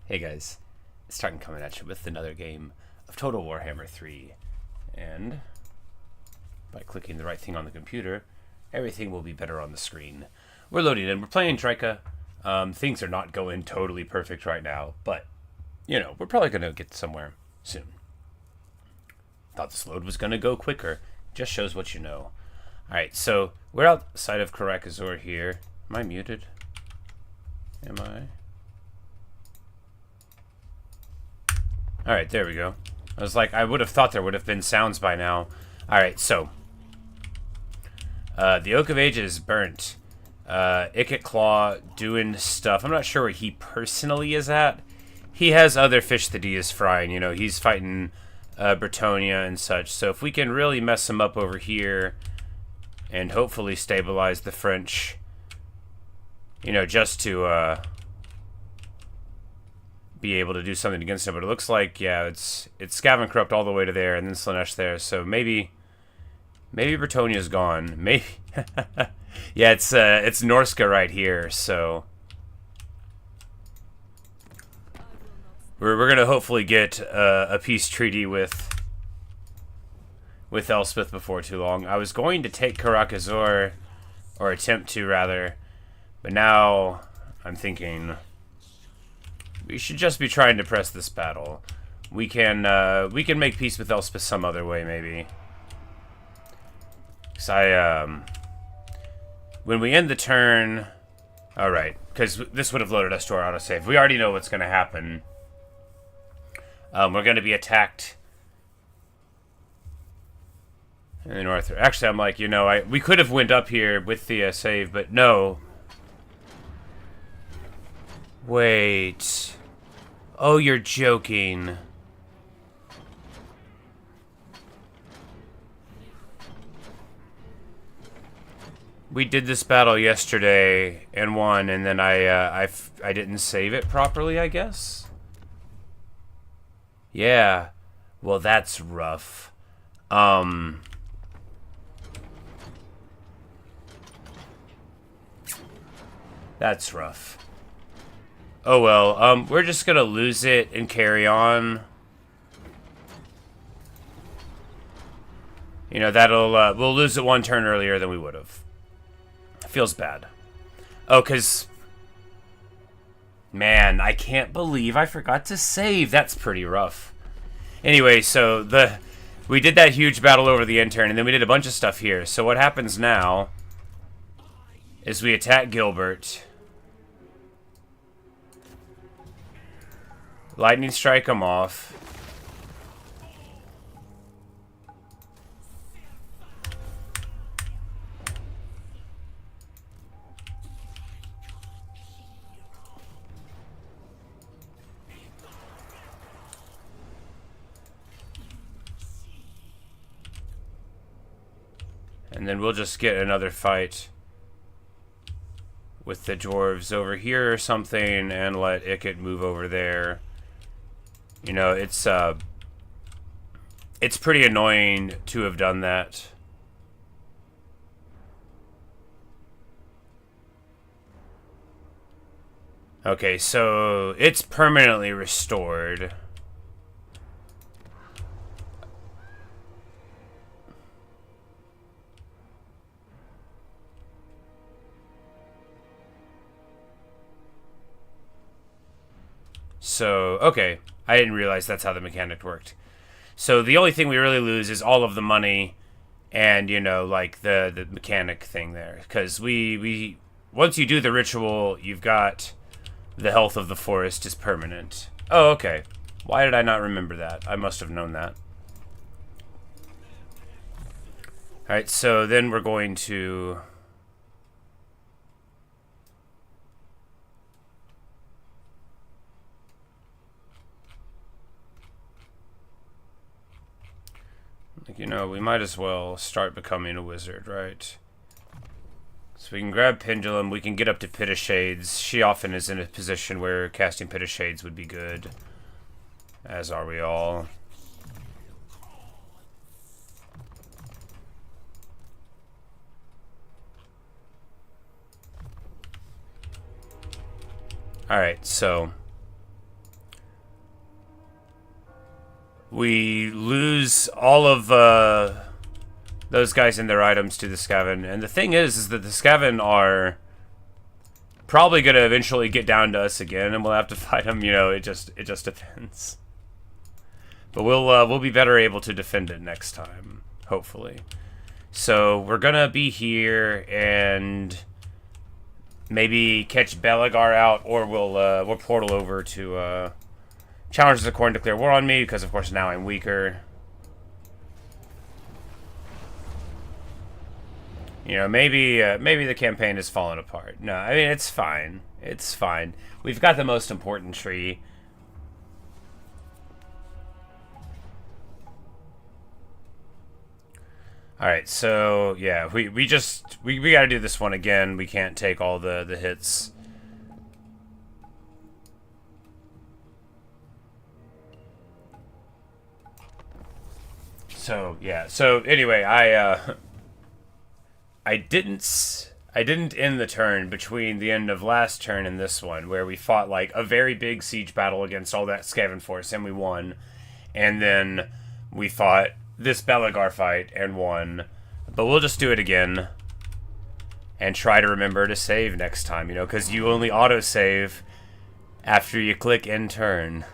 Hey guys, it's Titan coming at you with another game of Total Warhammer 3, and by clicking the right thing on the computer, everything will be better on the screen. We're loading in, we're playing Drycha. Things are not going totally perfect right now, but, you know, we're probably going to get somewhere soon. Thought this load was going to go quicker, just shows what you know. Alright, so we're outside of Karakazor here. Am I muted? Am I? Alright, there we go. I was like, I would have thought there would have been sounds by now. Alright, so. The Oak of Ages is burnt. Ikit Claw doing stuff. I'm not sure where he personally is at. He has other fish that he is frying. You know, he's fighting Bretonnia and such. So if we can really mess him up over here and hopefully stabilize the French, you know, just to be able to do something against him. But it looks like, yeah, it's Scaven Corrupt all the way to there, and then Slaanesh there. So maybe Bretonnia's gone. Maybe. Yeah, it's Norska right here. So we're gonna hopefully get a peace treaty with Elspeth before too long. I was going to take Karakazor, or attempt to rather, but now I'm thinking we should just be trying to press this battle. We can make peace with Elspeth some other way, maybe. Cause when we end the turn, all right, because this would have loaded us to our autosave. We already know what's going to happen. We're going to be attacked in the north. Actually, I'm like, you know, we could have went up here with the save, but no. Wait. Oh, you're joking. We did this battle yesterday and won, and then I didn't save it properly, I guess? Yeah. Well, that's rough. That's rough. Oh well, we're just gonna lose it and carry on. You know, we'll lose it one turn earlier than we would have. Feels bad. Oh, cause man, I can't believe I forgot to save. That's pretty rough. Anyway, so we did that huge battle over the end turn, and then we did a bunch of stuff here. So what happens now is we attack Gilbert. Lightning strike him off. And then we'll just get another fight with the dwarves over here or something and let Ikit move over there. You know, it's pretty annoying to have done that. Okay, so it's permanently restored. So, okay. I didn't realize that's how the mechanic worked. So the only thing we really lose is all of the money and, you know, like the mechanic thing there. Because we once you do the ritual, you've got the health of the forest is permanent. Oh, okay. Why did I not remember that? I must have known that. Alright, so then we're going to... you know, we might as well start becoming a wizard, right? So we can grab Pendulum, we can get up to Pit of Shades. She often is in a position where casting Pit of Shades would be good. As are we all. Alright, so we lose all of those guys and their items to the Skaven. And the thing is that the Skaven are probably going to eventually get down to us again, and we'll have to fight them. You know, it just depends. But we'll be better able to defend it next time, hopefully. So we're gonna be here and maybe catch Belagar out, or we'll portal over to challenge the Corn, declare war on me, because of course now I'm weaker. You know, maybe the campaign has fallen apart. No, I mean, it's fine. It's fine. We've got the most important tree. Alright, so, yeah, we gotta do this one again. We can't take all the hits. So, yeah, so, anyway, I didn't end the turn between the end of last turn and this one, where we fought, like, a very big siege battle against all that Skaven force, and we won. And then we fought this Belagar fight and won. But we'll just do it again and try to remember to save next time, you know, because you only autosave after you click end turn.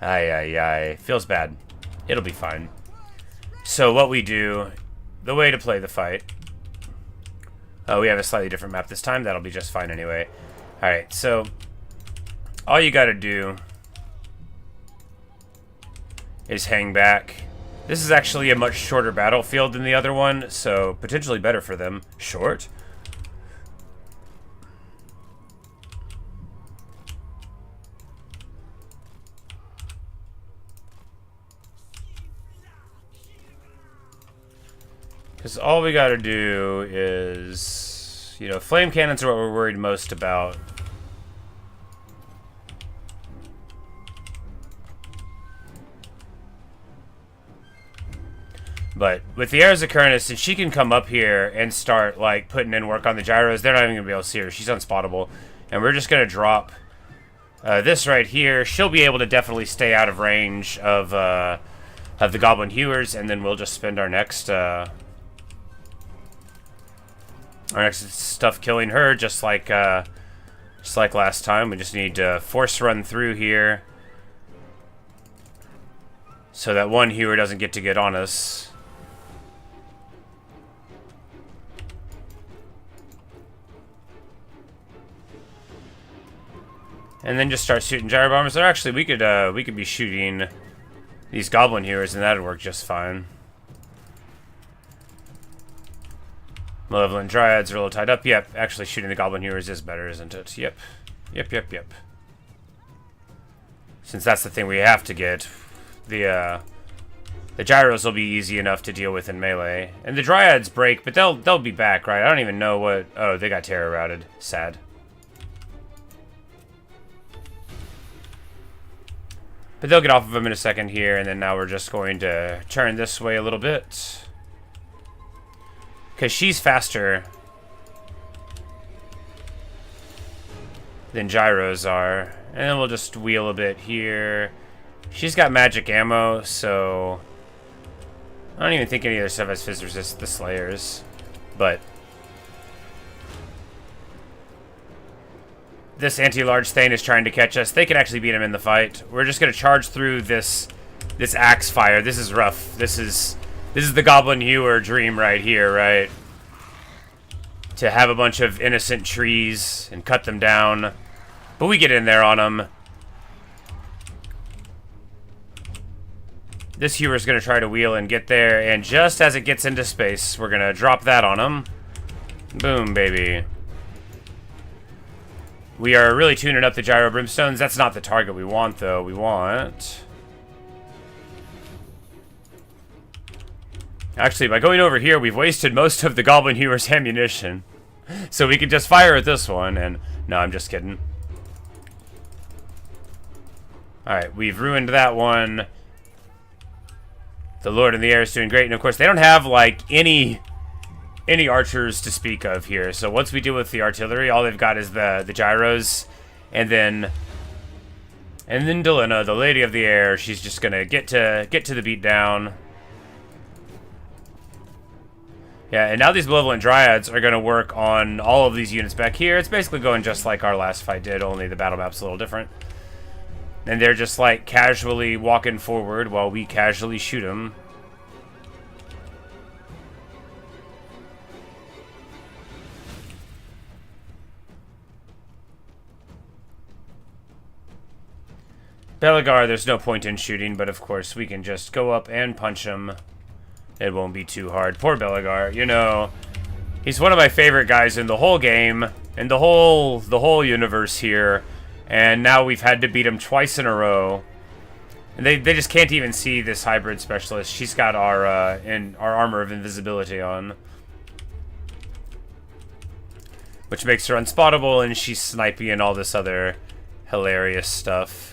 Ay. Feels bad. It'll be fine. So what we do, the way to play the fight. Oh, we have a slightly different map this time. That'll be just fine anyway. Alright, so all you gotta do is hang back. This is actually a much shorter battlefield than the other one, so potentially better for them. Short. Because all we gotta do is, you know, flame cannons are what we're worried most about. But with the Heirs of Kernus, since she can come up here and start, like, putting in work on the gyros, they're not even going to be able to see her. She's unspottable. And we're just going to drop this right here. She'll be able to definitely stay out of range of the Goblin Hewers, and then we'll just spend our next stuff killing her, just like last time. We just need to force run through here so that one Hewer doesn't get on us. And then just start shooting gyro bombers. Or actually, we could be shooting these Goblin Hewers, and that'd work just fine. Malevolent Dryads are a little tied up. Yep, actually shooting the Goblin Hewers is better, isn't it? Yep. Since that's the thing we have to get. The gyros will be easy enough to deal with in melee. And the Dryads break, but they'll be back, right? I don't even know what... Oh, they got terror routed. Sad. But they'll get off of them in a second here, and then now we're just going to turn this way a little bit. Because she's faster than gyros are. And then we'll just wheel a bit here. She's got magic ammo, so... I don't even think any of their stuff has fizz resist the Slayers. But... this anti-large Thane is trying to catch us. They can actually beat him in the fight. We're just going to charge through this axe fire. This is rough. This is the Goblin Hewer dream right here, right? To have a bunch of innocent trees and cut them down. But we get in there on them. This Hewer's going to try to wheel and get there. And just as it gets into space, we're going to drop that on him. Boom, baby. We are really tuning up the Gyro Brimstones. That's not the target we want, though. We want... Actually, by going over here, we've wasted most of the Goblin Hewer's ammunition. So we can just fire at this one, and... No, I'm just kidding. Alright, we've ruined that one. The Lord in the Air is doing great. And, of course, they don't have, like, any archers to speak of here. So once we deal with the artillery, all they've got is the gyros. And then And then Delina, the Lady of the Air, she's just gonna get to the beatdown. Yeah, and now these Malevolent Dryads are gonna work on all of these units back here. It's basically going just like our last fight did, only the battle map's a little different. And they're just like casually walking forward while we casually shoot them. Belegar, there's no point in shooting, but of course we can just go up and punch him. It won't be too hard. Poor Belegar, you know, he's one of my favorite guys in the whole game, in the whole universe here, and now we've had to beat him twice in a row. And they just can't even see this hybrid specialist. She's got our armor of invisibility on, which makes her unspottable, and she's snipey and all this other hilarious stuff.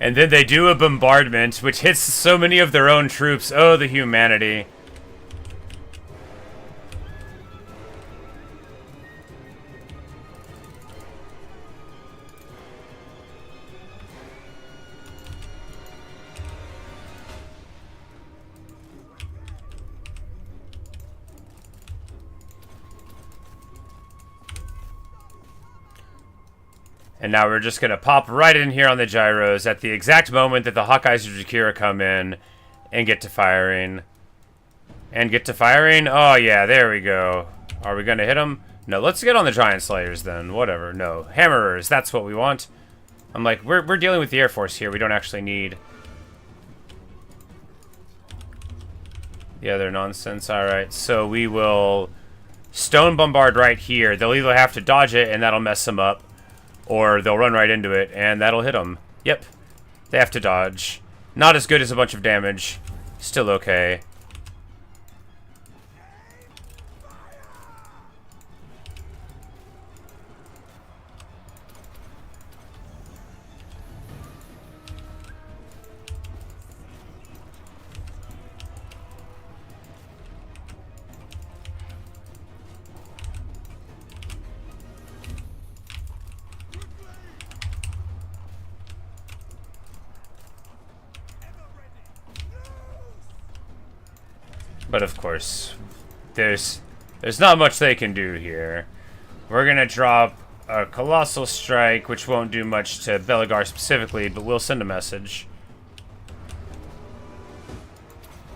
And then they do a bombardment, which hits so many of their own troops. Oh, the humanity. And now we're just going to pop right in here on the gyros at the exact moment that the Hawkeyes of Jakira come in and get to firing. And get to firing? Oh, yeah, there we go. Are we going to hit them? No, let's get on the Giant Slayers then. Whatever. No. Hammerers, that's what we want. I'm like, we're dealing with the Air Force here. We don't actually need the other nonsense. Alright, so we will stone bombard right here. They'll either have to dodge it, and that'll mess them up, or they'll run right into it, and that'll hit them. Yep. They have to dodge. Not as good as a bunch of damage. Still okay. But of course, there's not much they can do here. We're gonna drop a Colossal Strike, which won't do much to Belegar specifically, but we'll send a message.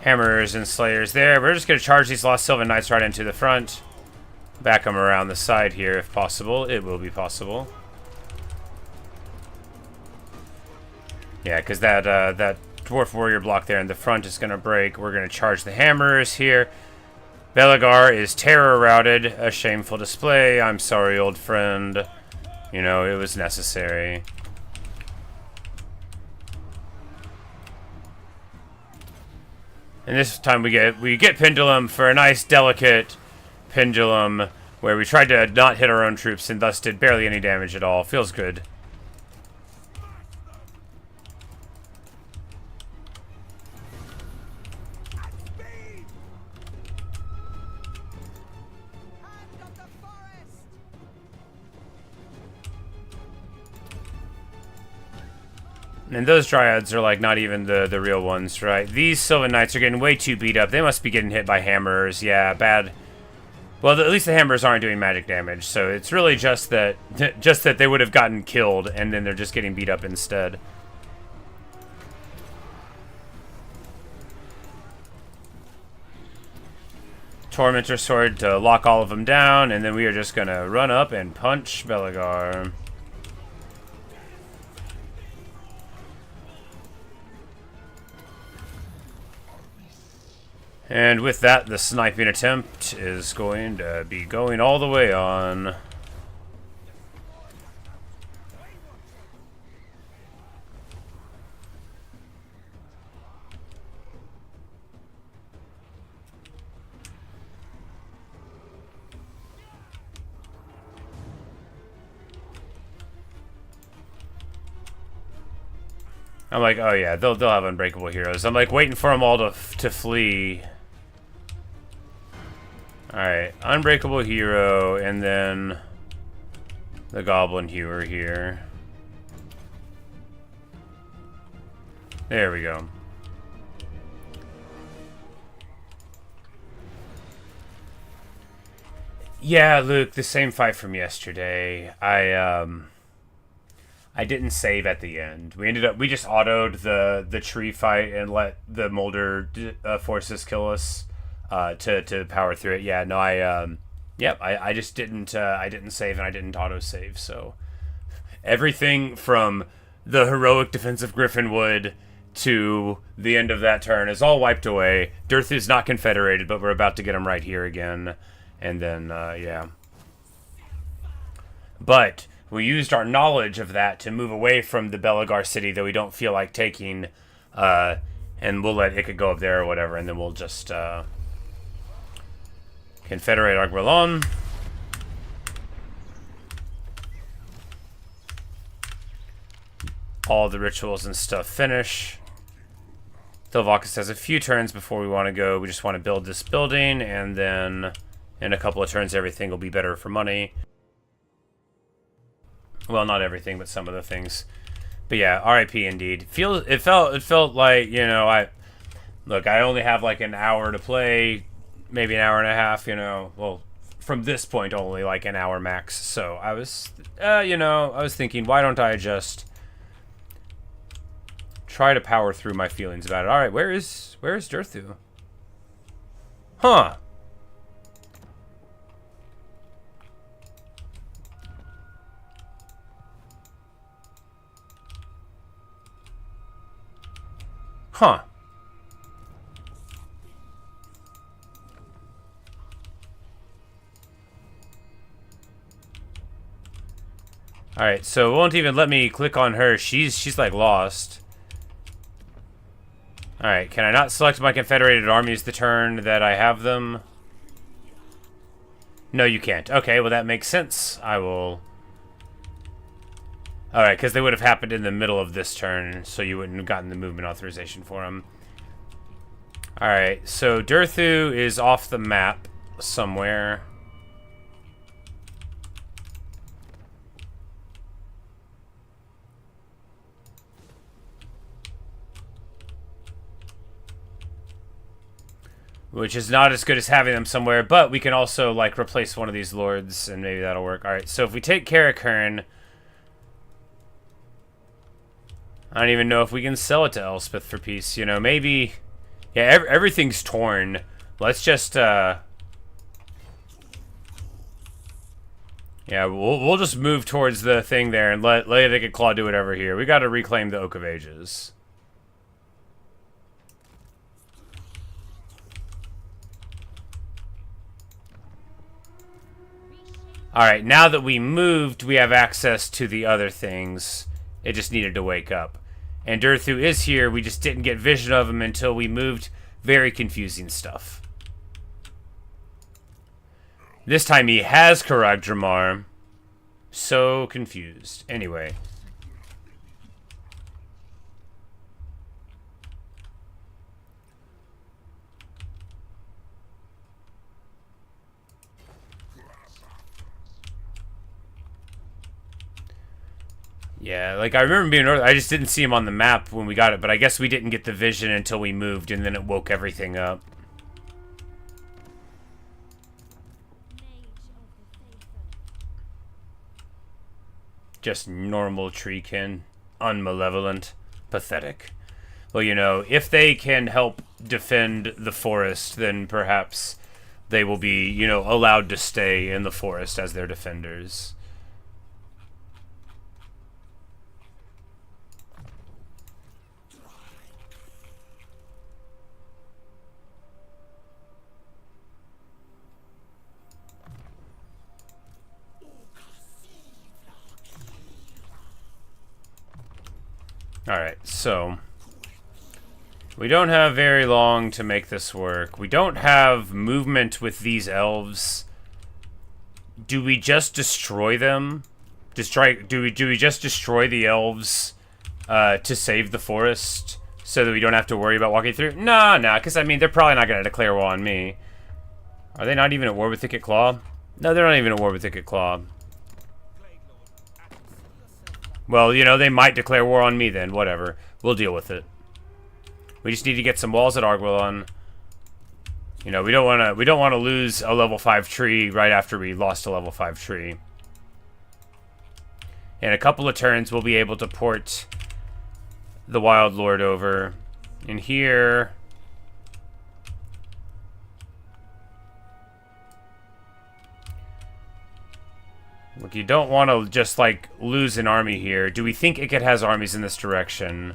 Hammers and Slayers there. We're just gonna charge these Lost Sylvan Knights right into the front. Back them around the side here if possible. It will be possible. Yeah, because that Dwarf Warrior block there in the front is going to break. We're going to charge the Hammerers here. Belegar is terror routed. A shameful display. I'm sorry, old friend. You know, it was necessary. And this time we get Pendulum for a nice, delicate Pendulum where we tried to not hit our own troops and thus did barely any damage at all. Feels good. And those Dryads are like not even the real ones, right? These Sylvan Knights are getting way too beat up. They must be getting hit by Hammers. Yeah, bad. Well, at least the Hammers aren't doing magic damage, so it's really just that they would have gotten killed, and then they're just getting beat up instead. Tormentor Sword to lock all of them down, and then we are just gonna run up and punch Belegar. And with that, the sniping attempt is going to be going all the way on. I'm like, oh yeah, they'll have unbreakable heroes. I'm like waiting for them all to flee. All right, unbreakable hero, and then the goblin hewer here. There we go. Yeah, Luke, the same fight from yesterday. I didn't save at the end. We just autoed the tree fight and let the Moulder forces kill us to power through it. Yeah, no, I just didn't I didn't save and I didn't auto save. So everything from the heroic defense of Griffinwood to the end of that turn is all wiped away. Durthu's not confederated, but we're about to get him right here again. And then, yeah. But we used our knowledge of that to move away from the Belagar city that we don't feel like taking. And we'll let Ikit go up there or whatever. And then we'll just confederate Argwelon. All the rituals and stuff finish. Thilvakis has a few turns before we want to go. We just want to build this building, and then in a couple of turns everything will be better for money. Well, not everything, but some of the things. But yeah, RIP indeed. It felt like, you know, I only have like an hour to play, maybe an hour and a half, you know. Well, from this point only like an hour max. So I was I was thinking, why don't I just try to power through my feelings about it. All right, where is Durthu? Huh. Huh. All right, so it won't even let me click on her. She's like lost. Alright, can I not select my confederated armies the turn that I have them? No, you can't. Okay, well that makes sense. I will... Alright, because they would have happened in the middle of this turn, so you wouldn't have gotten the movement authorization for them. Alright, so Durthu is off the map somewhere. Which is not as good as having them somewhere, but we can also, like, replace one of these lords, and maybe that'll work. Alright, so if we take Karakern, I don't even know if we can sell it to Elspeth for peace, you know, maybe... Yeah, everything's torn. Let's just, Yeah, we'll just move towards the thing there and let Ikit Claw do whatever here. We gotta reclaim the Oak of Ages. Alright, now that we moved, we have access to the other things. It just needed to wake up. And Durthu is here, we just didn't get vision of him until we moved. Very confusing stuff. This time he has Karag Dramar. So confused. Anyway. Yeah, like, I remember being early. I just didn't see him on the map when we got it, but I guess we didn't get the vision until we moved, and then it woke everything up. Just normal treekin. Unmalevolent. Pathetic. Well, you know, if they can help defend the forest, then perhaps they will be, you know, allowed to stay in the forest as their defenders. Alright, so we don't have very long to make this work. We don't have movement with these elves. Do we just destroy them? Do we just destroy the elves to save the forest so that we don't have to worry about walking through? No, because, I mean, they're probably not going to declare war on me. Are they not even at war with Ikit Claw? No, they're not even at war with Ikit Claw. Well, you know, they might declare war on me then. Whatever. We'll deal with it. We just need to get some walls at Arguelon. You know, we don't want to lose a level 5 tree right after we lost a level 5 tree. In a couple of turns, we'll be able to port the Wild Lord over. And here... Look, you don't want to just, like, lose an army here. Do we think Ikit has armies in this direction?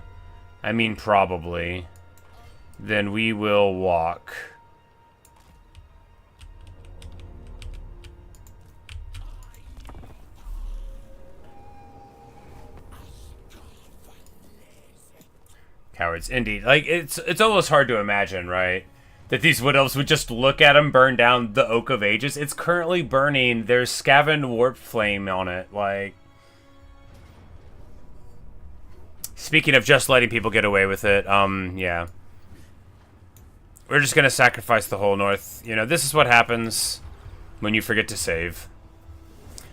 I mean, probably. Then we will walk. Cowards, indeed. Like, it's almost hard to imagine, right? That these Wood Elves would just look at him burn down the Oak of Ages. It's currently burning. There's Skaven Warp Flame on it. Like, speaking of just letting people get away with it, yeah. We're just gonna sacrifice the whole North. You know, this is what happens when you forget to save.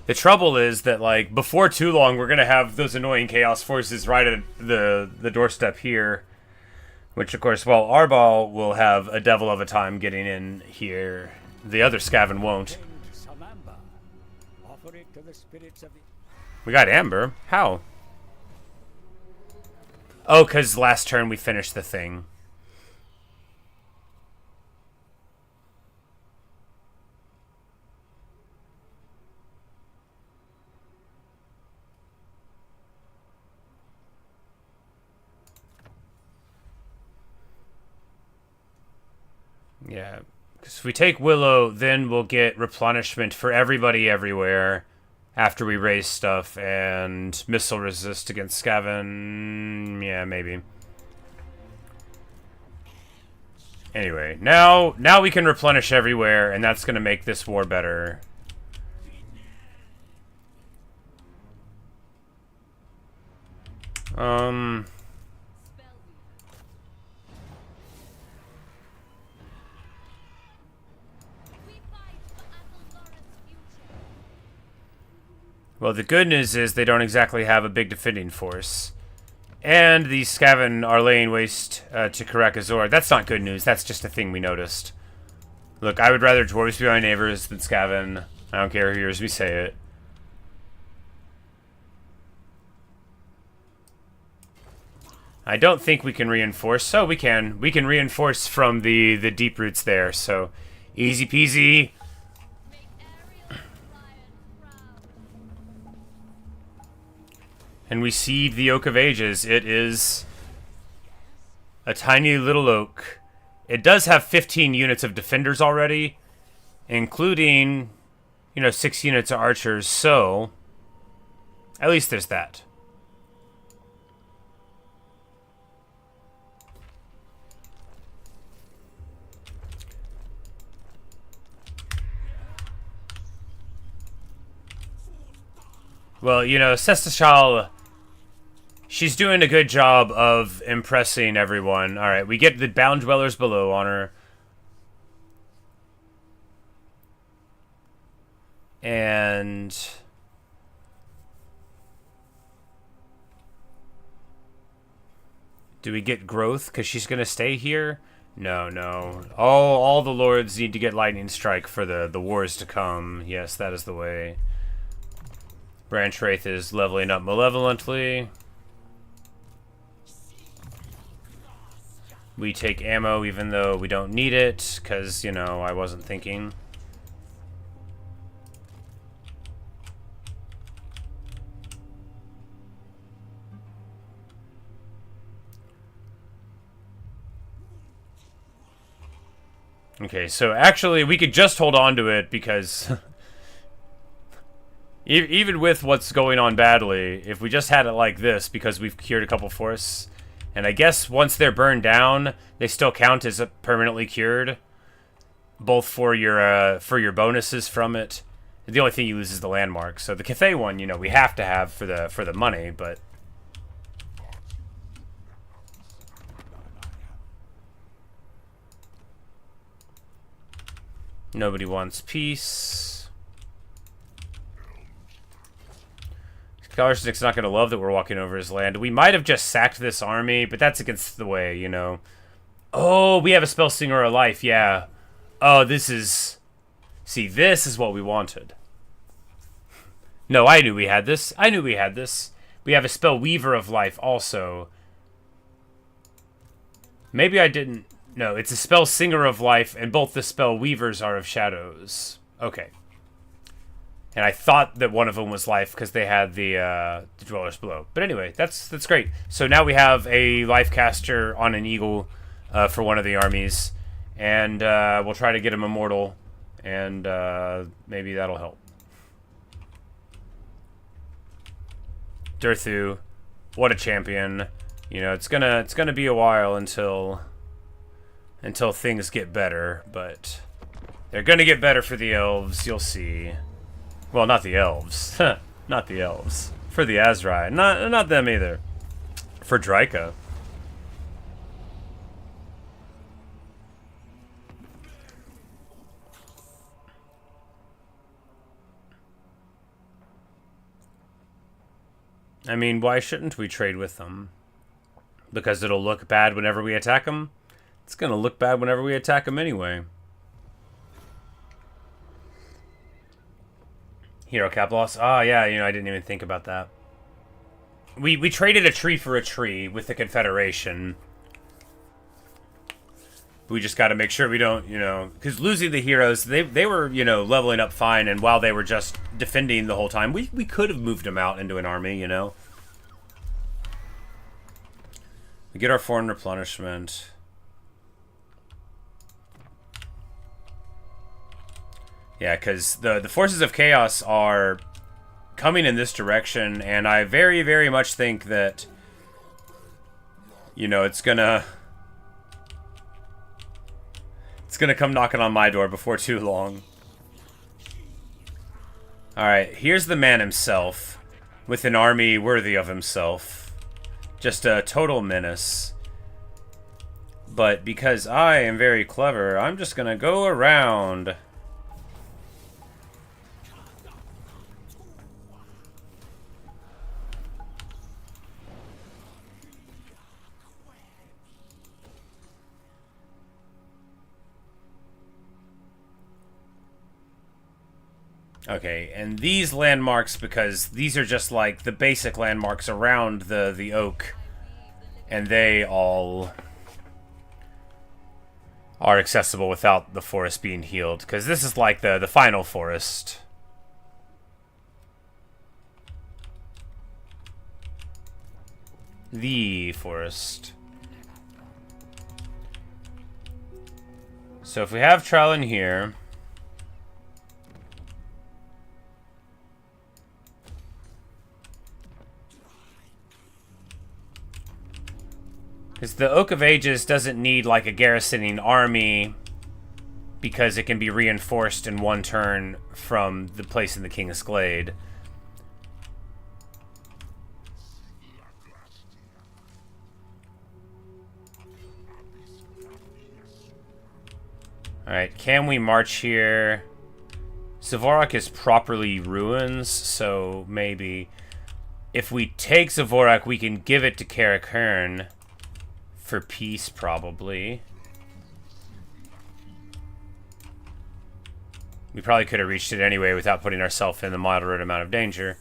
The trouble is that, like, before too long, we're gonna have those annoying Chaos Forces right at the doorstep here. Which, of course, while Arbal will have a devil of a time getting in here, the other Skaven won't. We got Amber? How? Oh, because last turn we finished the thing. Yeah, because if we take Willow, then we'll get replenishment for everybody everywhere after we raise stuff, and missile resist against Skaven. Yeah, maybe. Anyway, now we can replenish everywhere, and that's going to make this war better. Well, the good news is they don't exactly have a big defending force. And the Skaven are laying waste to Karak-Azor. That's not good news. That's just a thing we noticed. Look, I would rather dwarves be my neighbors than Skaven. I don't care who hears me say it. I don't think we can reinforce. So we can. We can reinforce from the deep roots there. So easy peasy. And we seed the Oak of Ages. It is a tiny little oak. It does have 15 units of defenders already, including, you know, 6 units of archers. So, at least there's that. Well, you know, Sestashal, she's doing a good job of impressing everyone. Alright, we get the Bound Dwellers below on her. And... do we get growth? Because she's going to stay here? No, no. All the lords need to get Lightning Strike for the wars to come. Yes, that is the way. Branch Wraith is leveling up malevolently. We take ammo even though we don't need it, because, you know, I wasn't thinking. Okay, so actually we could just hold on to it because even with what's going on badly, if we just had it like this because we've cured a couple forests, and I guess once they're burned down, they still count as permanently cured, both for your bonuses from it. The only thing you lose is the landmark. So the Cathay one, you know, we have to have for the money, but Nobody wants peace. Scholarship's not going to love that we're walking over his land. We might have just sacked this army, but that's against the way, you know. Oh, we have a spell Singer of Life, yeah. Oh, this is... See, this is what we wanted. No, I knew we had this. I knew we had this. We have a spell Weaver of Life also. Maybe I didn't... No, it's a spell Singer of Life, and both the spell Weavers are of Shadows. Okay. And I thought that one of them was Life, because they had the Dwellers Below. But anyway, that's great. So now we have a Life caster on an Eagle for one of the armies. And we'll try to get him Immortal, and maybe that'll help. Durthu, what a champion. You know, it's gonna be a while until things get better, but they're gonna get better for the elves, you'll see. Well, not the elves. Not the elves. For the Azrai. Not them either. For Drycha. I mean, why shouldn't we trade with them? Because it'll look bad whenever we attack them? It's gonna look bad whenever we attack them anyway. Hero cap loss? Ah, yeah, you know, I didn't even think about that. We traded a tree for a tree with the Confederation. But we just gotta make sure we don't, you know... Because losing the heroes, they were, you know, leveling up fine, and while they were just defending the whole time, we could have moved them out into an army, you know? We get our foreign replenishment. Yeah, because the forces of chaos are coming in this direction, and I very, very much think that, you know, it's gonna come knocking on my door before too long. Alright, here's the man himself, with an army worthy of himself. Just a total menace. But because I am very clever, I'm just gonna go around. Okay, and these landmarks, because these are just like the basic landmarks around the oak, and they all are accessible without the forest being healed, because this is like the final forest. The forest. So if we have trial in here... Because the Oak of Ages doesn't need, like, a garrisoning army, because it can be reinforced in one turn from the place in the King's Glade. Alright, can we march here? Zavorak is properly ruins, so maybe... If we take Zavorak, we can give it to Karakern. For peace, probably. We probably could have reached it anyway without putting ourselves in the moderate amount of danger.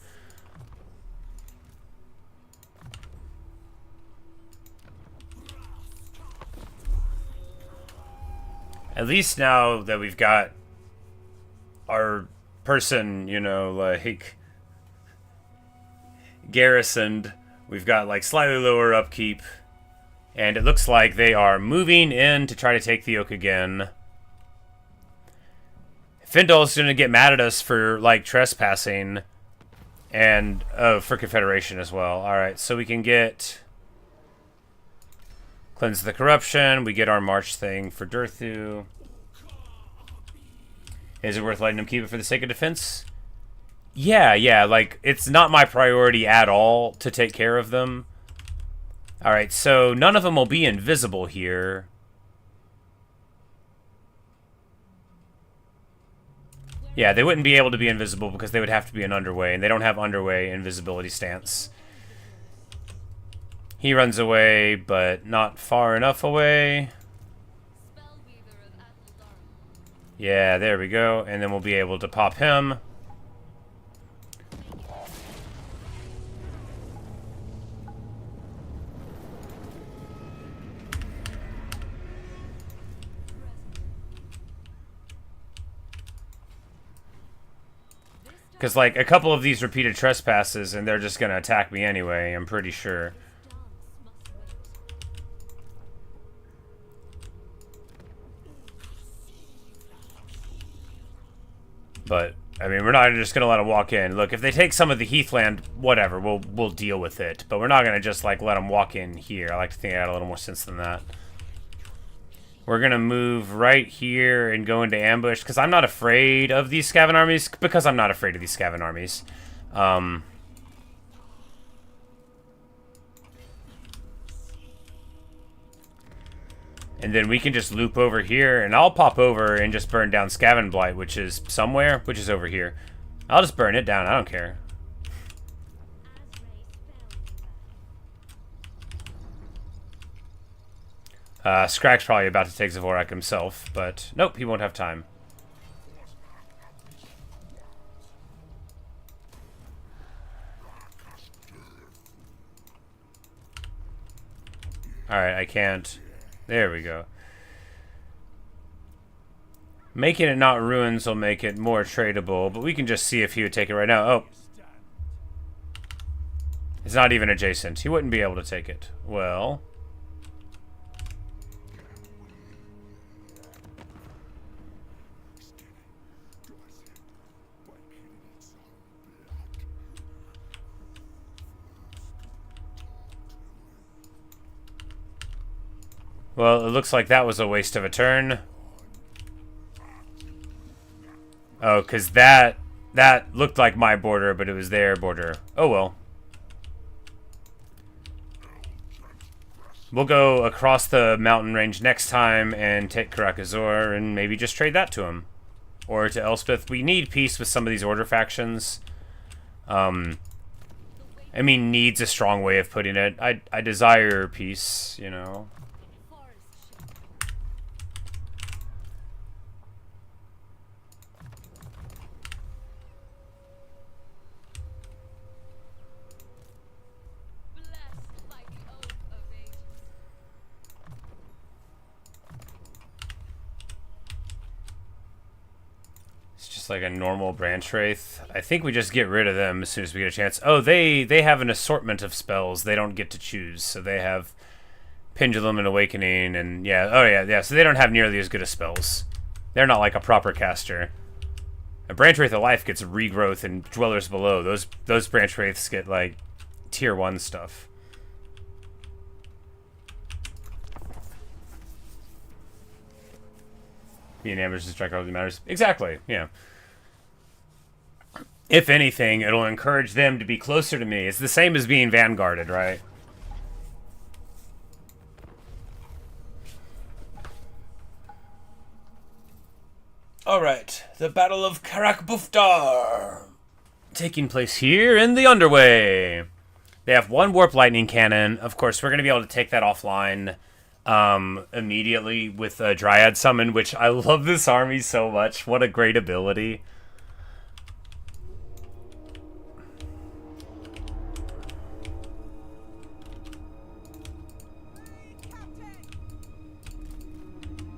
At least now that we've got our person, you know, like, garrisoned, we've got, like, slightly lower upkeep. And it looks like they are moving in to try to take the oak again. Findol's going to get mad at us for, like, trespassing. And, for Confederation as well. Alright, so we can get... Cleanse the Corruption. We get our March thing for Durthu. Is it worth letting him keep it for the sake of defense? Yeah, like, it's not my priority at all to take care of them. Alright, so none of them will be invisible here. Yeah, they wouldn't be able to be invisible because they would have to be an underway, and they don't have underway invisibility stance. He runs away, but not far enough away. Yeah, there we go. And then we'll be able to pop him. Because, like, a couple of these repeated trespasses, and they're just going to attack me anyway, I'm pretty sure. But, I mean, we're not just going to let them walk in. Look, if they take some of the heathland, whatever, we'll deal with it. But we're not going to just, like, let them walk in here. I like to think I had a little more sense than that. We're going to move right here and go into ambush, because I'm not afraid of these Skaven armies, because I'm not afraid of these Skaven armies. And then we can just loop over here, and I'll pop over and just burn down Skaven Blight, which is somewhere, which is over here. I'll just burn it down, I don't care. Skrak's probably about to take Zavorak himself, but nope, he won't have time. Alright, I can't. There we go. Making it not ruins will make it more tradable, but we can just see if he would take it right now. Oh. It's not even adjacent. He wouldn't be able to take it. Well. Well, it looks like that was a waste of a turn. Oh, because that looked like my border, but it was their border. Oh, well. We'll go across the mountain range next time and take Karakazor and maybe just trade that to him. Or to Elspeth. We need peace with some of these order factions. I mean, needs a strong way of putting it. I desire peace, you know. Like a normal branch wraith. I think we just get rid of them as soon as we get a chance. Oh, they have an assortment of spells they don't get to choose. So they have Pendulum and Awakening and yeah. Oh yeah. So they don't have nearly as good as spells. They're not like a proper caster. A branch wraith of life gets regrowth and Dwellers Below. Those branch wraiths get like tier 1 stuff. Being ambushed to strike hardly matters. Exactly. Yeah. If anything, it'll encourage them to be closer to me. It's the same as being vanguarded, right? Alright, the Battle of Karak-Buftar. Taking place here in the Underway. They have 1 Warp Lightning Cannon. Of course, we're going to be able to take that offline immediately with a Dryad Summon, which I love this army so much. What a great ability.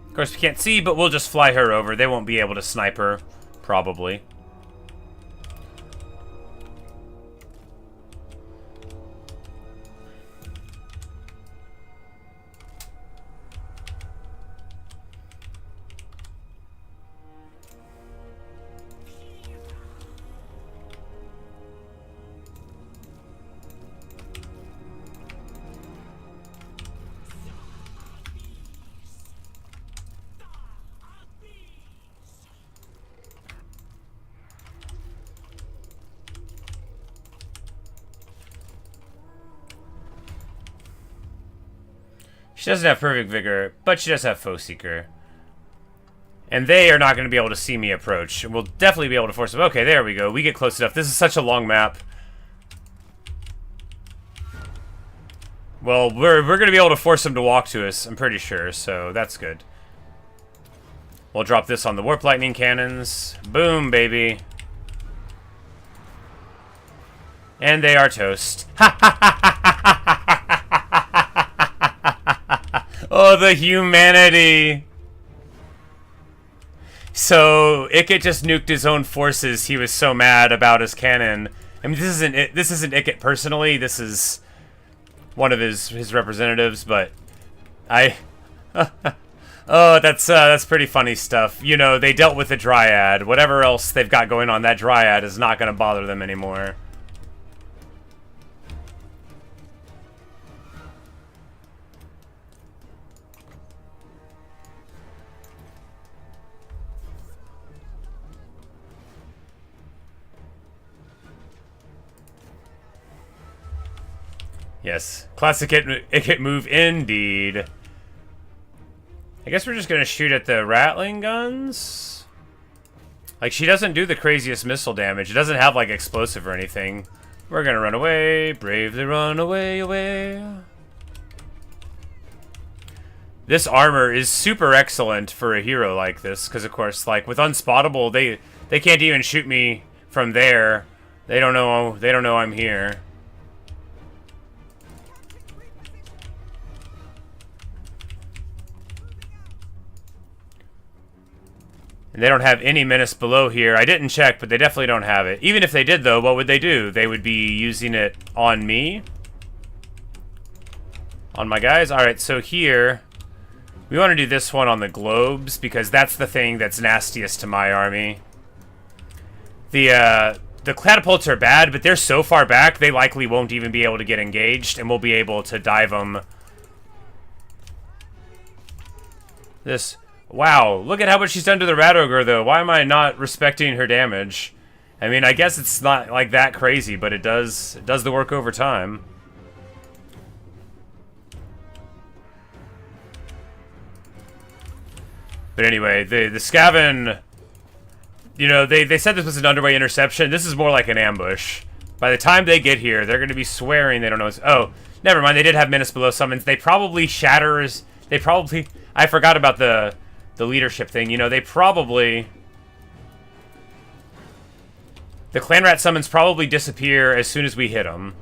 Of course, we can't see, but we'll just fly her over. They won't be able to snipe her, probably. She doesn't have Perfect Vigor, but she does have Foe Seeker. And they are not going to be able to see me approach. And we'll definitely be able to force them. Okay, there we go. We get close enough. This is such a long map. Well, we're going to be able to force them to walk to us, I'm pretty sure, so that's good. We'll drop this on the Warp Lightning Cannons. Boom, baby. And they are toast. Oh, the humanity. So, Ikit just nuked his own forces. He was so mad about his cannon. I mean, this isn't Ikit personally. This is one of his representatives, but I... Oh, that's pretty funny stuff. You know, they dealt with the Dryad. Whatever else they've got going on, that Dryad is not going to bother them anymore. Yes, classic Ikit move indeed. I guess we're just gonna shoot at the Rattling guns. Like, she doesn't do the craziest missile damage. It doesn't have, like, explosive or anything. We're gonna run away, bravely run away, away. This armor is super excellent for a hero like this, because, of course, like, with Unspottable, they can't even shoot me from there. They don't know I'm here. And they don't have any menace below here. I didn't check, but they definitely don't have it. Even if they did, though, what would they do? They would be using it on me. On my guys? Alright, so here... we want to do this one on the globes, because that's the thing that's nastiest to my army. The catapults are bad, but they're so far back, they likely won't even be able to get engaged, and we'll be able to dive them. This... wow, look at how much she's done to the Rat Ogre, though. Why am I not respecting her damage? I mean, I guess it's not, like, that crazy, but it does the work over time. But anyway, the Skaven... you know, they said this was an underway interception. This is more like an ambush. By the time they get here, they're going to be swearing they don't know what's... oh, never mind, they did have Menace Below summons. They probably shatters... they probably... I forgot about the leadership thing. You know, they probably... the Clan Rat summons probably disappear as soon as we hit them.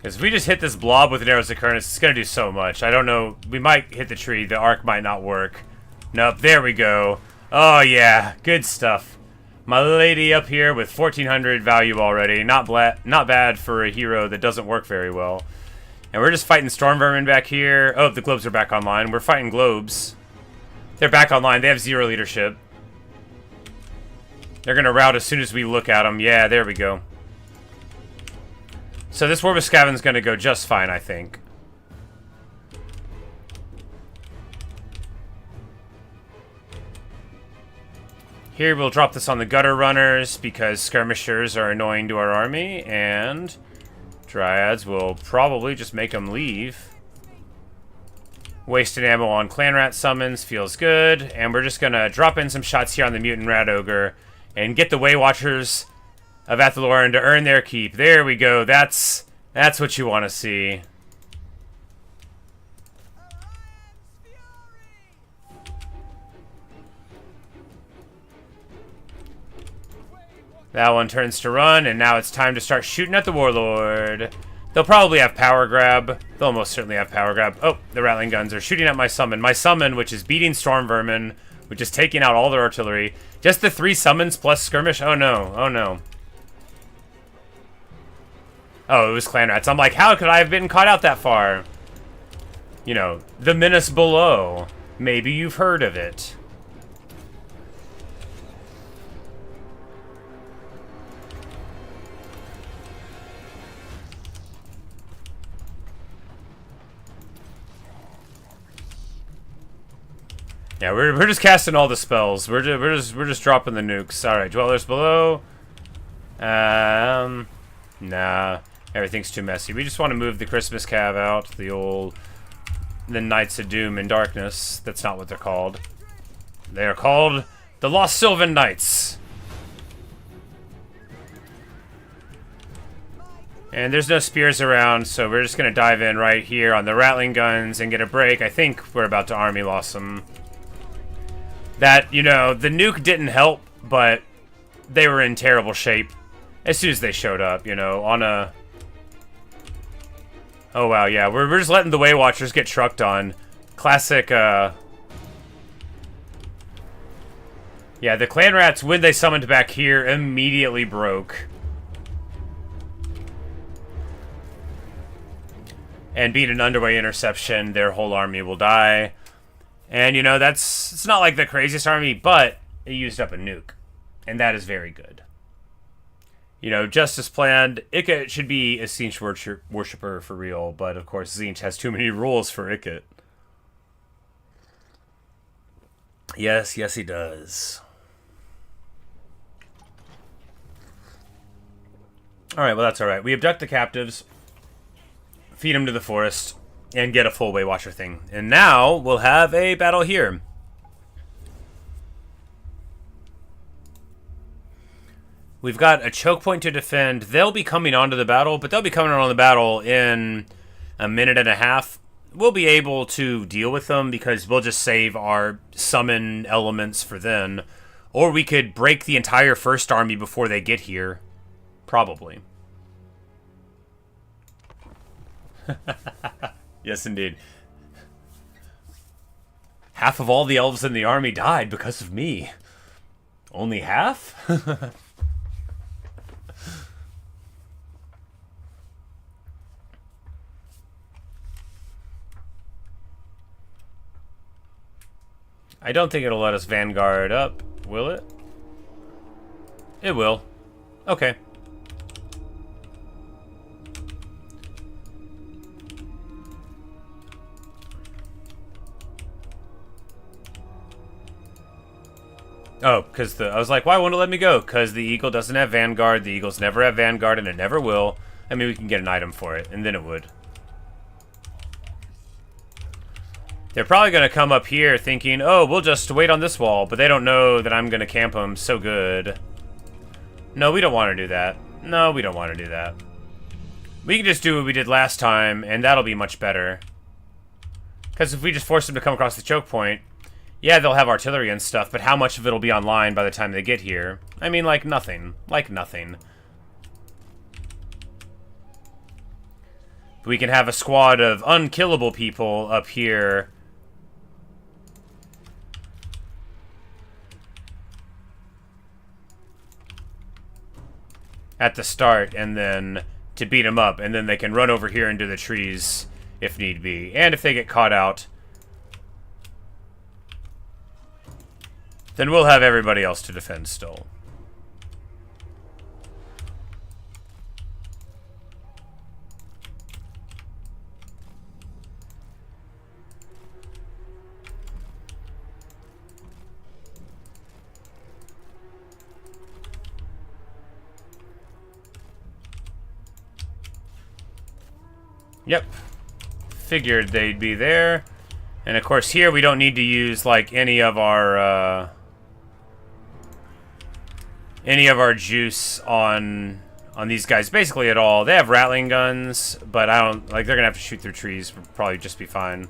Because if we just hit this blob with an Arrows of Kernus, it's going to do so much. I don't know. We might hit the tree. The arc might not work. Nope, there we go. Oh, yeah. Good stuff. My lady up here with 1,400 value already. Not bad for a hero that doesn't work very well. And we're just fighting Storm Vermin back here. Oh, the globes are back online. We're fighting globes. They're back online. They have 0 leadership. They're going to rout as soon as we look at them. Yeah, there we go. So this War with Skaven's going to go just fine, I think. Here we'll drop this on the Gutter Runners because Skirmishers are annoying to our army, and Dryads will probably just make them leave. Wasted ammo on Clan Rat summons feels good, and we're just going to drop in some shots here on the Mutant Rat Ogre and get the Way Watchers of Athel to earn their keep. There we go. That's what you want to see. That one turns to run, and now it's time to start shooting at the Warlord. They'll probably have Power Grab. They'll almost certainly have Power Grab. Oh, the Rattling Guns are shooting at my summon. My summon, which is beating Storm Vermin, which is taking out all their artillery. Just the 3 summons plus skirmish? Oh no, oh no. Oh, it was clan rats. I'm like, how could I have been caught out that far? You know, the menace below. Maybe you've heard of it. Yeah, we're just casting all the spells. We're just dropping the nukes. All right, dwellers below. Nah, everything's too messy. We just want to move the Christmas Cav out. The Knights of Doom and Darkness. That's not what they're called. They are called the Lost Sylvan Knights. And there's no spears around, so we're just gonna dive in right here on the Rattling Guns and get a break. I think we're about to army loss them. That, you know, the nuke didn't help, but they were in terrible shape as soon as they showed up, you know, on a... Oh, wow, yeah, we're just letting the Way Watchers get trucked on. Classic, Yeah, the Clan Rats, when they summoned back here, immediately broke. And beat an underway interception, their whole army will die. And, you know, it's not like the craziest army, but it used up a nuke. And that is very good. You know, just as planned, Ikit should be a Tzeentch worshipper for real, but of course Tzeentch has too many rules for Ikit. Yes, yes he does. Alright, well that's alright. We abduct the captives, feed them to the forest, and get a full Way Watcher thing. And now we'll have a battle here. We've got a choke point to defend. They'll be coming onto the battle, but they'll be coming on the battle in a minute and a half. We'll be able to deal with them because we'll just save our summon elements for then. Or we could break the entire first army before they get here. Probably. Yes, indeed. Half of all the elves in the army died because of me. Only half? I don't think it'll let us Vanguard up, will it? It will. Okay. Oh, because I was like, why won't it let me go? Because the Eagle doesn't have Vanguard, the Eagles never have Vanguard, and it never will. I mean, we can get an item for it, and then it would. They're probably going to come up here thinking, oh, we'll just wait on this wall, but they don't know that I'm going to camp them so good. No, we don't want to do that. No, we don't want to do that. We can just do what we did last time, and that'll be much better. Because if we just force them to come across the choke point, yeah, they'll have artillery and stuff, but how much of it will be online by the time they get here? I mean, like nothing. Like nothing. We can have a squad of unkillable people up here. At the start, and then to beat them up, and then they can run over here into the trees if need be. And if they get caught out, then we'll have everybody else to defend still. Yep. Figured they'd be there. And of course here we don't need to use like any of our juice on these guys basically at all. They have rattling guns, but I don't like they're gonna have to shoot through trees. We'll probably just be fine.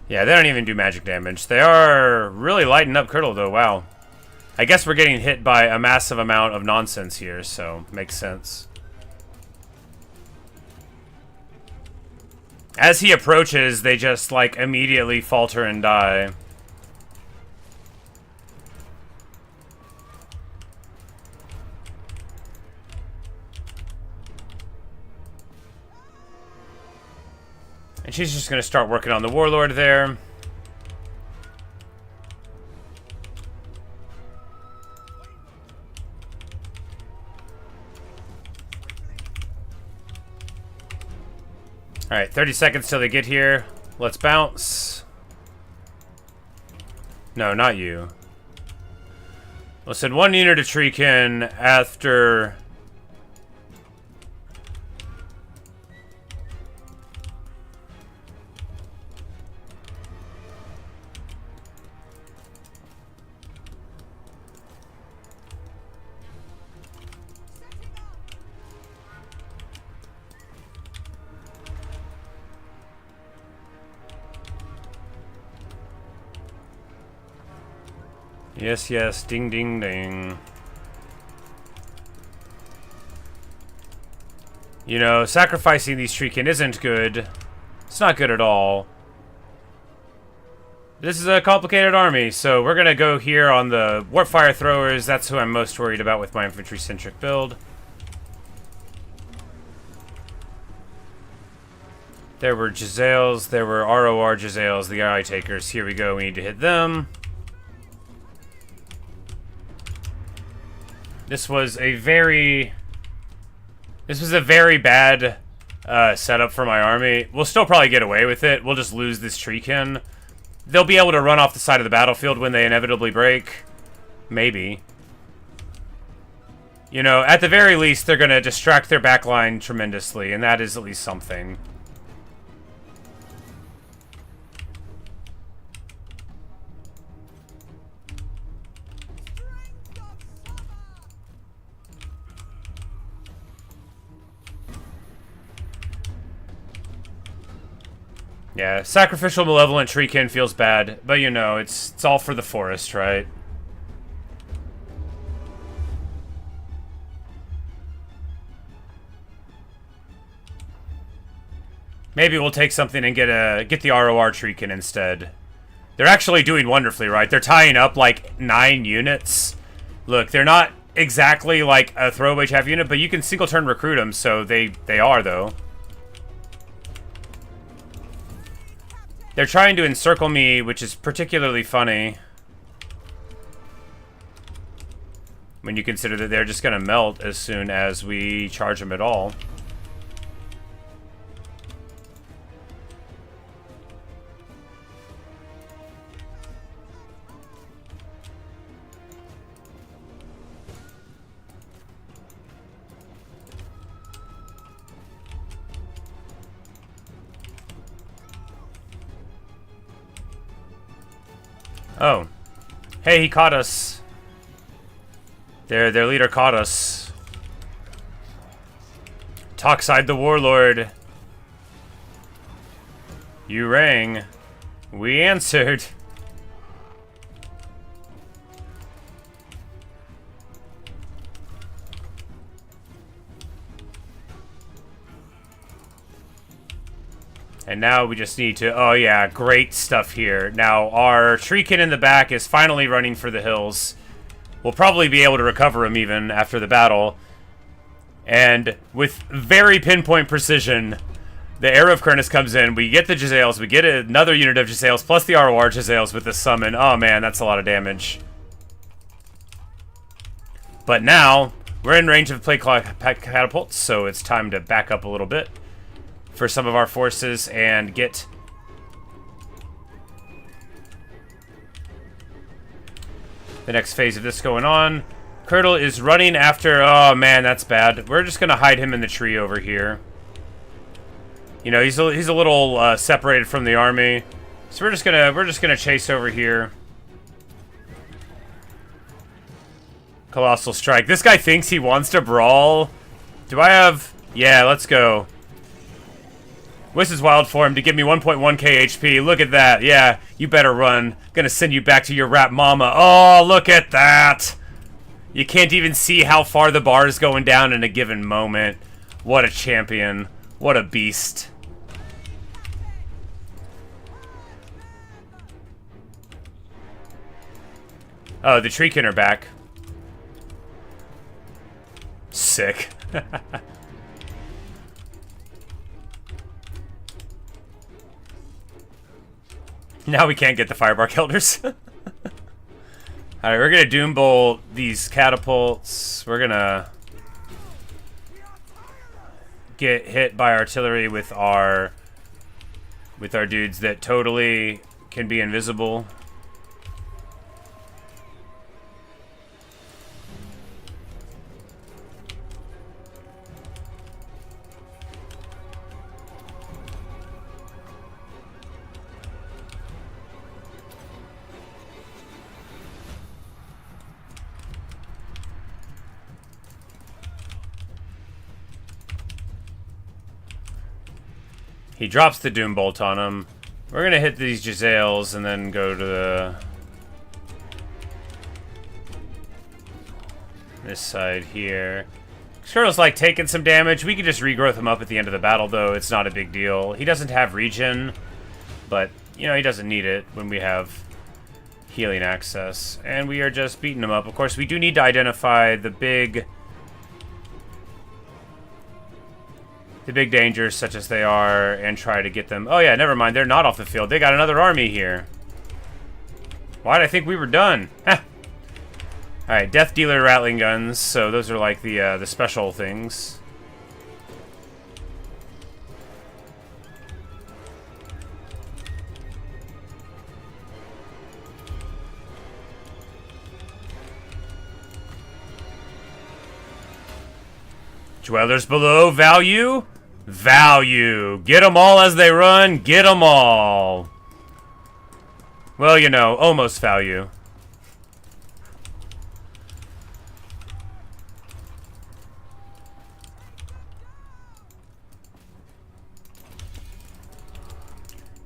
Yeah, they don't even do magic damage. They are really lighting up Curdle, though. Wow. I guess we're getting hit by a massive amount of nonsense here, so makes sense. As he approaches, they just, like, immediately falter and die. And she's just going to start working on the warlord there. Alright, 30 seconds till they get here. Let's bounce. No, not you. We'll send one unit to Treekin after... Yes, yes, ding, ding, ding. You know, sacrificing these Treekin isn't good. It's not good at all. This is a complicated army, so we're gonna go here on the Warpfire Throwers. That's who I'm most worried about with my infantry-centric build. There were Giselles, there were ROR Giselles, the Eye Takers. Here we go, we need to hit them. This was a very bad setup for my army. We'll still probably get away with it. We'll just lose this Treekin. They'll be able to run off the side of the battlefield when they inevitably break. Maybe. You know, at the very least, they're going to distract their backline tremendously, and that is at least something. Yeah, sacrificial malevolent Treekin feels bad, but you know, it's all for the forest, right? Maybe we'll take something and get the ROR Treekin instead. They're actually doing wonderfully, right? They're tying up like 9 units. Look, they're not exactly like a throwaway chaff unit, but you can single turn recruit them, so they are though. They're trying to encircle me, which is particularly funny. When you consider that they're just going to melt as soon as we charge them at all. Oh. Hey, he caught us. Their leader caught us. Talkside the warlord. You rang. We answered. And now we just need to... Oh, yeah, great stuff here. Now, our Treekin in the back is finally running for the hills. We'll probably be able to recover him even after the battle. And with very pinpoint precision, the Heir of Kernus comes in. We get the Giselles. We get another unit of Giselles, plus the ROR Giselles with the summon. Oh, man, that's a lot of damage. But now, we're in range of plate catapults, so it's time to back up a little bit for some of our forces and get the next phase of this going on. Curdle is running after... Oh, man, that's bad. We're just going to hide him in the tree over here. You know, he's a little separated from the army. So we're just gonna chase over here. Colossal Strike. This guy thinks he wants to brawl. Do I have... Yeah, let's go. This is wild for him to give me 1.1k HP. Look at that. Yeah, you better run. Gonna send you back to your rat mama. Oh, look at that. You can't even see how far the bar is going down in a given moment. What a champion. What a beast. Oh, the Treekin are back. Sick. Now we can't get the Firebark Elders. Alright, we're gonna Doom Bolt these catapults. We're gonna get hit by artillery with our dudes that totally can be invisible. He drops the Doom Bolt on him. We're gonna hit these Jezzails and then go to this side here. Skirtle's like taking some damage. We can just regrowth him up at the end of the battle, though. It's not a big deal. He doesn't have regen, but, you know, he doesn't need it when we have healing access. And we are just beating him up. Of course, we do need to identify the big dangers, such as they are, and try to get them. Oh yeah, never mind. They're not off the field. They got another army here. Why did I think we were done? All right, Death Dealer Rattling Guns. So those are like the special things. Dwellers below, value. Value. Get them all as they run. Get them all. Well, you know, almost value.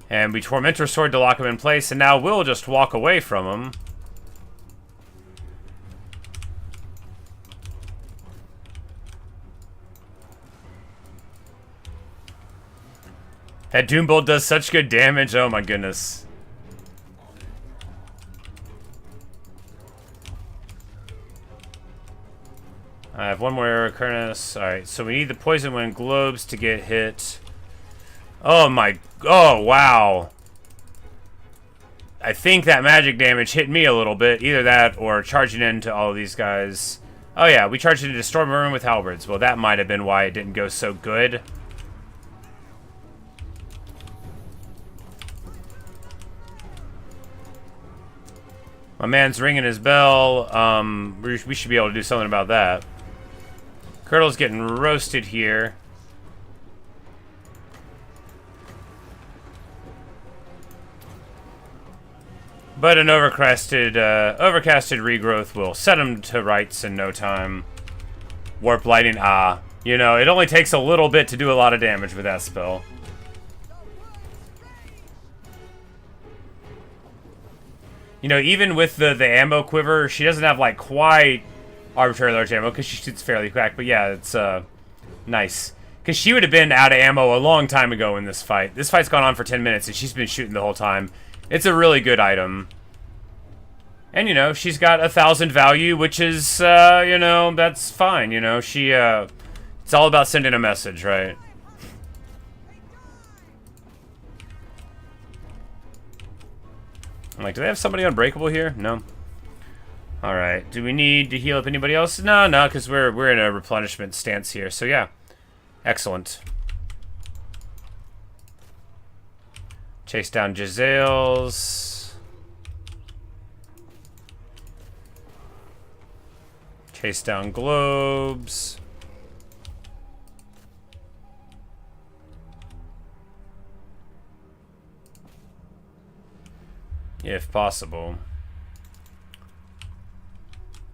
And we Tormentor Sword to lock him in place, and now we'll just walk away from him. That Doom Bolt does such good damage, oh my goodness. I have one more Aracurnus. Alright, so we need the Poison Wind Globes to get hit. Oh my, oh wow. I think that magic damage hit me a little bit. Either that or charging into all of these guys. Oh yeah, we charged into Storm Room with Halberds. Well, that might have been why it didn't go so good. My man's ringing his bell. We should be able to do something about that. Curdle's getting roasted here. But an overcasted regrowth will set him to rights in no time. Warp Lighting, you know, it only takes a little bit to do a lot of damage with that spell. You know, even with the ammo quiver, she doesn't have, like, quite arbitrary large ammo, because she shoots fairly quick. But yeah, it's, nice. Because she would have been out of ammo a long time ago in this fight. This fight's gone on for 10 minutes, and she's been shooting the whole time. It's a really good item. And, you know, she's got 1,000 value, which is, you know, that's fine. You know, she, it's all about sending a message, right? I'm like, do they have somebody unbreakable here? No. Alright, do we need to heal up anybody else? No, because we're in a replenishment stance here. So, yeah. Excellent. Chase down Jezzails. Chase down Globes. If possible.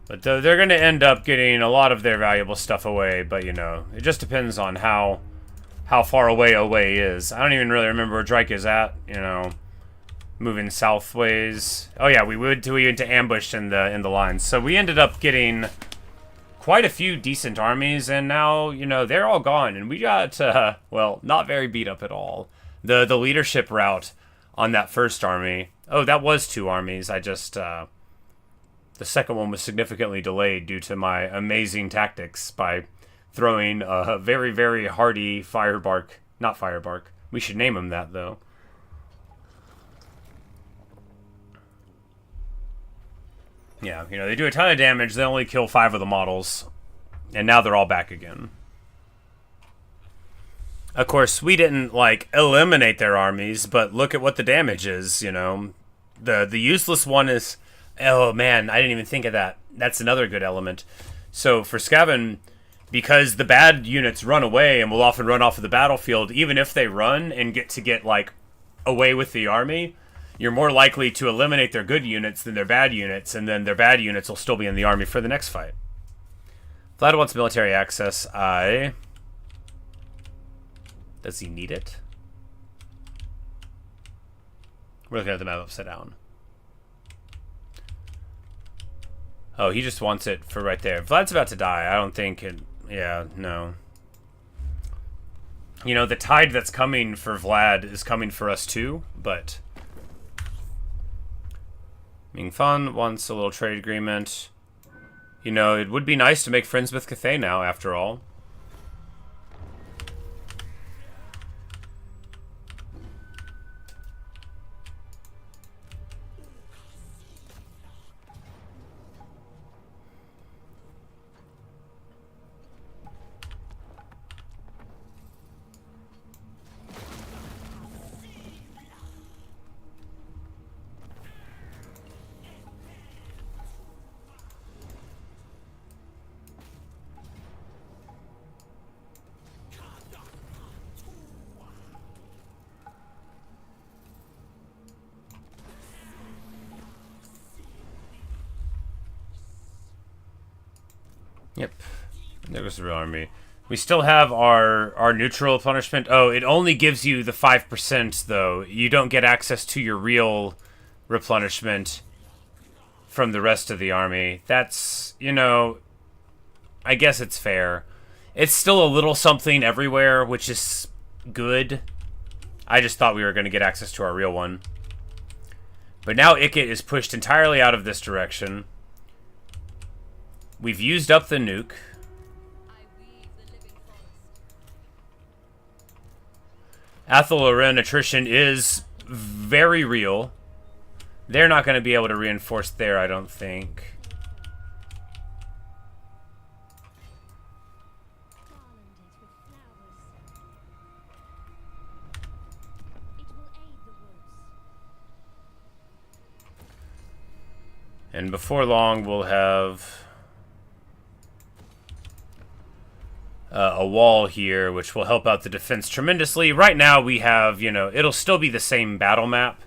But they're going to end up getting a lot of their valuable stuff away, but you know, it just depends on how how far away is. I don't even really remember where Drycha is at, you know, moving southways. Oh yeah, we went into ambush in the lines. So we ended up getting quite a few decent armies, and now, you know, they're all gone, and we got, well, not very beat up at all. The leadership route on that first army, oh, that was 2 armies. I just, the second one was significantly delayed due to my amazing tactics by throwing a very, very hardy firebark. Not firebark. We should name him that, though. Yeah, you know, they do a ton of damage. They only kill 5 of the models. And now they're all back again. Of course, we didn't, like, eliminate their armies, but look at what the damage is, you know. The useless one is... Oh, man, I didn't even think of that. That's another good element. So, for Skaven, because the bad units run away and will often run off of the battlefield, even if they run and get, like, away with the army, you're more likely to eliminate their good units than their bad units, and then their bad units will still be in the army for the next fight. Vlad wants military access. Does he need it? We're looking at the map upside down. Oh, he just wants it for right there. Vlad's about to die. I don't think it... Yeah, no. You know, the tide that's coming for Vlad is coming for us too, but... Ming Fan wants a little trade agreement. You know, it would be nice to make friends with Cathay now, after all. Yep. There goes the real army. We still have our neutral punishment. Oh, it only gives you the 5%, though. You don't get access to your real replenishment from the rest of the army. That's, you know, I guess it's fair. It's still a little something everywhere, which is good. I just thought we were going to get access to our real one. But now Ikit is pushed entirely out of this direction. We've used up the nuke. Athel Loren attrition is very real. They're not going to be able to reinforce there, I don't think. And before long, we'll have a wall here, which will help out the defense tremendously. Right now, we have, you know, it'll still be the same battle map,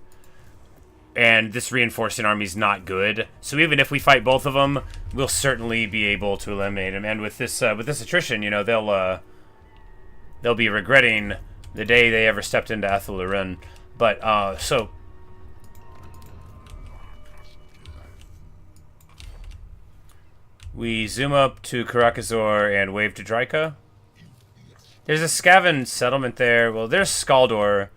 and this reinforcing army's not good. So even if we fight both of them, we'll certainly be able to eliminate them. And with this attrition, you know, they'll be regretting the day they ever stepped into Athel Loren. But so. We zoom up to Karakazor and wave to Drycha. There's a Skaven settlement there. Well, there's Skaldor.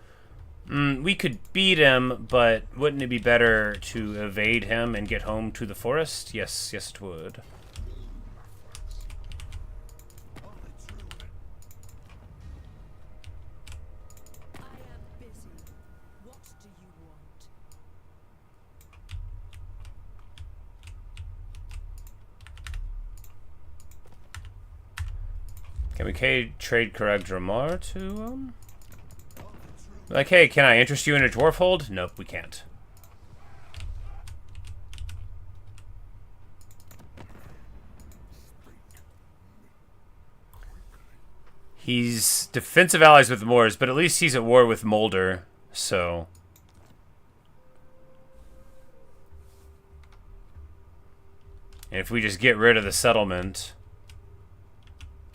We could beat him, but wouldn't it be better to evade him and get home to the forest? Yes, yes it would. Can we trade Karag Dramar to him? Like, hey, can I interest you in a dwarf hold? Nope, we can't. He's defensive allies with the Moors, but at least he's at war with Moulder, so... And if we just get rid of the settlement...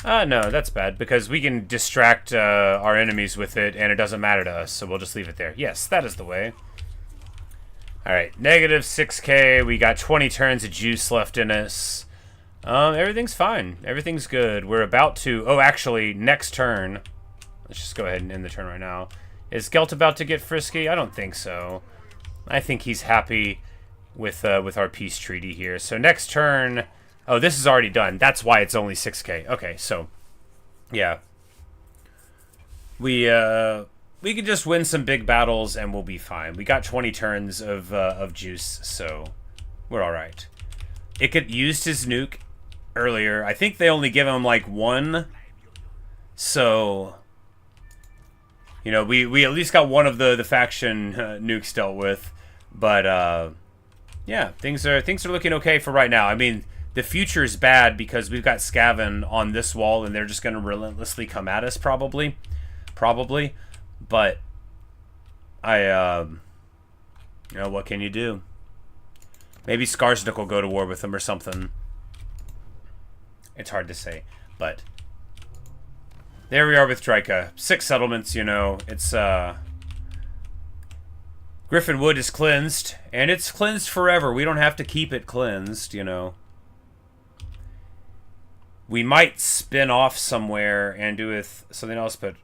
No, that's bad, because we can distract our enemies with it, and it doesn't matter to us, so we'll just leave it there. Yes, that is the way. Alright, negative 6k. We got 20 turns of juice left in us. Everything's fine. Everything's good. We're about to... Oh, actually, next turn... Let's just go ahead and end the turn right now. Is Gelt about to get frisky? I don't think so. I think he's happy with our peace treaty here. So next turn... Oh, this is already done. That's why it's only 6k. Okay, so... Yeah. We can just win some big battles and we'll be fine. We got 20 turns of juice, so we're alright. Ikit used his nuke earlier. I think they only give him, like, one. So... You know, we at least got one of the faction nukes dealt with, but yeah, things are looking okay for right now. I mean, the future is bad because we've got Skaven on this wall, and they're just going to relentlessly come at us, probably. But you know, what can you do? Maybe Skarsnik will go to war with them or something. It's hard to say, but. There we are with Drycha. 6 settlements, you know. It's, Griffin Wood is cleansed, and it's cleansed forever. We don't have to keep it cleansed, you know. We might spin off somewhere and do with something else, but...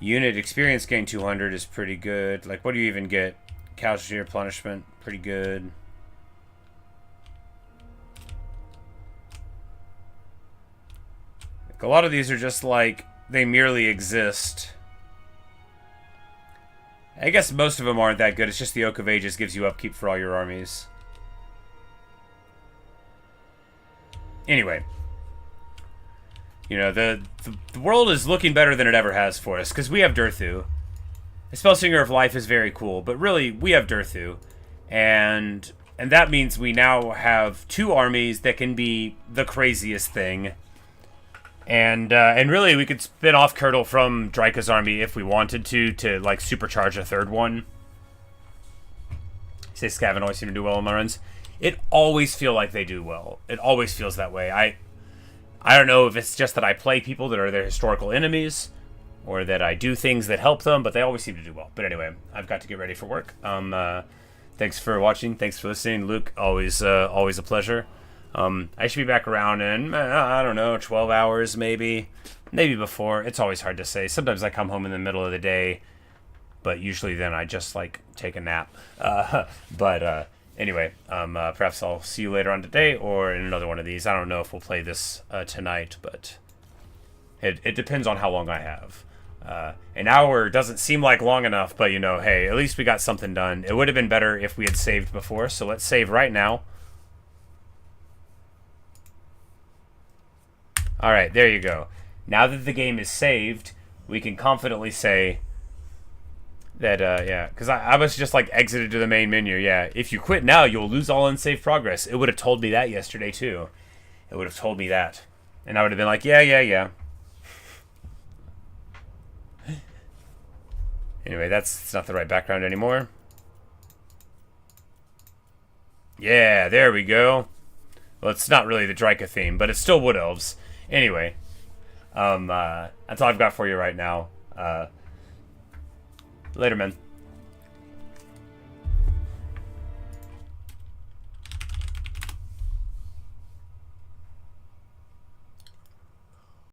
Unit experience gain 200 is pretty good. Like, what do you even get? Casualty replenishment, pretty good. A lot of these are just like, they merely exist. I guess most of them aren't that good. It's just the Oak of Ages gives you upkeep for all your armies. Anyway. You know, the world is looking better than it ever has for us, because we have Durthu. The Spellsinger of Life is very cool, but really, we have Durthu. And that means we now have 2 armies that can be the craziest thing. And really, we could spin off Kirtle from Drycha's army if we wanted to like, supercharge a 3rd one. Say Skaven always seem to do well in my runs. It always feel like they do well. It always feels that way. I don't know if it's just that I play people that are their historical enemies, or that I do things that help them, but they always seem to do well. But anyway, I've got to get ready for work. Thanks for watching. Thanks for listening. Luke, always a pleasure. I should be back around in, I don't know, 12 hours maybe. Maybe before. It's always hard to say. Sometimes I come home in the middle of the day, but usually then I just, like, take a nap. Anyway, perhaps I'll see you later on today or in another one of these. I don't know if we'll play this tonight, but it depends on how long I have. An hour doesn't seem like long enough, but, you know, hey, at least we got something done. It would have been better if we had saved before, so let's save right now. Alright, there you go. Now that the game is saved, we can confidently say that, yeah, because I was just, like, exited to the main menu, yeah. If you quit now, you'll lose all unsaved progress. It would have told me that yesterday, too. It would have told me that. And I would have been like, yeah. Anyway, it's not the right background anymore. Yeah, there we go. Well, it's not really the Drycha theme, but it's still Wood Elves. Anyway, that's all I've got for you right now. Later, man.